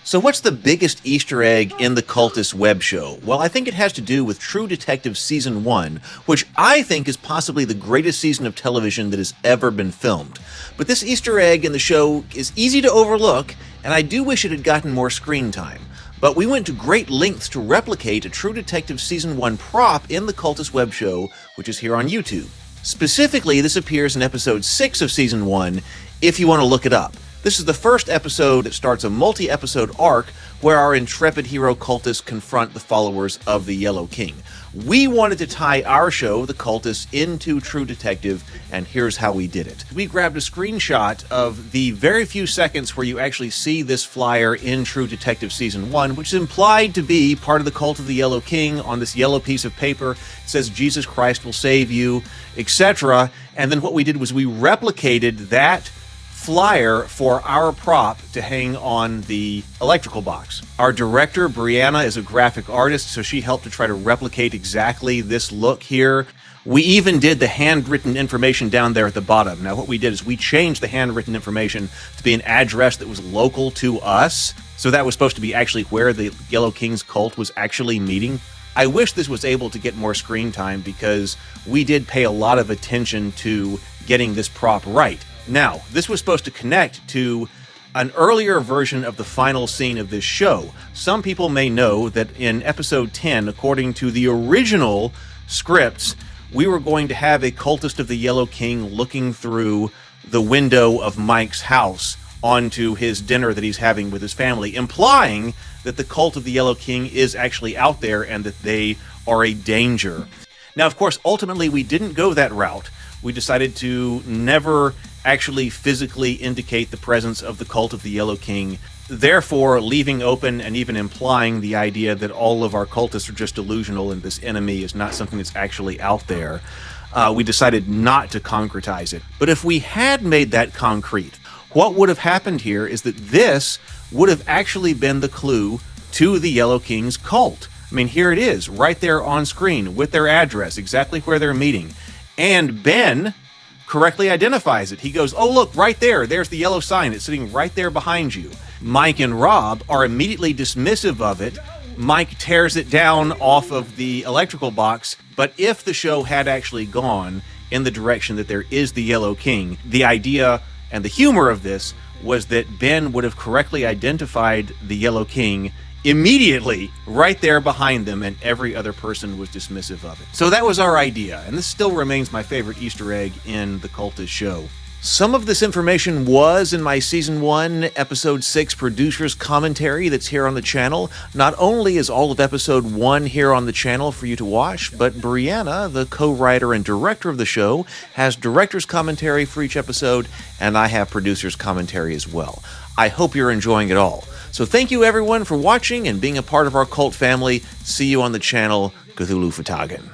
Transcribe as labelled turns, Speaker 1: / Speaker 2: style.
Speaker 1: So what's the biggest Easter egg in the Cultists web show? Well, I think it has to do with True Detective Season 1, which I think is possibly the greatest season of television that has ever been filmed. But this Easter egg in the show is easy to overlook, and I do wish it had gotten more screen time. But we went to great lengths to replicate a True Detective Season 1 prop in the Cultists web show, which is here on YouTube. Specifically, this appears in episode 6 of Season 1, if you want to look it up. This is the first episode that starts a multi-episode arc where our intrepid hero cultists confront the followers of the Yellow King. We wanted to tie our show, The Cultists, into True Detective, and here's how we did it. We grabbed a screenshot of the very few seconds where you actually see this flyer in True Detective Season 1, which is implied to be part of the cult of the Yellow King. On this yellow piece of paper, it says, "Jesus Christ will save you," etc. And then what we did was we replicated that flyer for our prop to hang on the electrical box. Our director, Brianna, is a graphic artist, so she helped to try to replicate exactly this look here. We even did the handwritten information down there at the bottom. Now, what we did is we changed the handwritten information to be an address that was local to us, so that was supposed to be actually where the Yellow King's cult was actually meeting. I wish this was able to get more screen time because we did pay a lot of attention to getting this prop right. Now, this was supposed to connect to an earlier version of the final scene of this show. Some people may know that in episode 10, according to the original scripts, we were going to have a cultist of the Yellow King looking through the window of Mike's house onto his dinner that he's having with his family, implying that the cult of the Yellow King is actually out there and that they are a danger. Now, of course, ultimately we didn't go that route. We decided to never actually physically indicate the presence of the cult of the Yellow King, therefore leaving open and even implying the idea that all of our cultists are just delusional and this enemy is not something that's actually out there. We decided not to concretize it. But if we had made that concrete, what would have happened here is that this would have actually been the clue to the Yellow King's cult. I mean, here it is, right there on screen with their address, exactly where they're meeting. And Ben correctly identifies it. He goes, "Oh, look, right there. There's the yellow sign. It's sitting right there behind you." Mike and Rob are immediately dismissive of it. Mike tears it down off of the electrical box. But if the show had actually gone in the direction that there is the Yellow King, the idea and the humor of this was that Ben would have correctly identified the Yellow King immediately right there behind them, and every other person was dismissive of it. So that was our idea, and this still remains my favorite Easter egg in the Cultist show. Some of this information was in my Season 1, Episode 6 producer's commentary that's here on the channel. Not only is all of Episode 1 here on the channel for you to watch, but Brianna, the co-writer and director of the show, has director's commentary for each episode, and I have producer's commentary as well. I hope you're enjoying it all. So thank you everyone for watching and being a part of our cult family. See you on the channel. Cthulhu Fhtagn.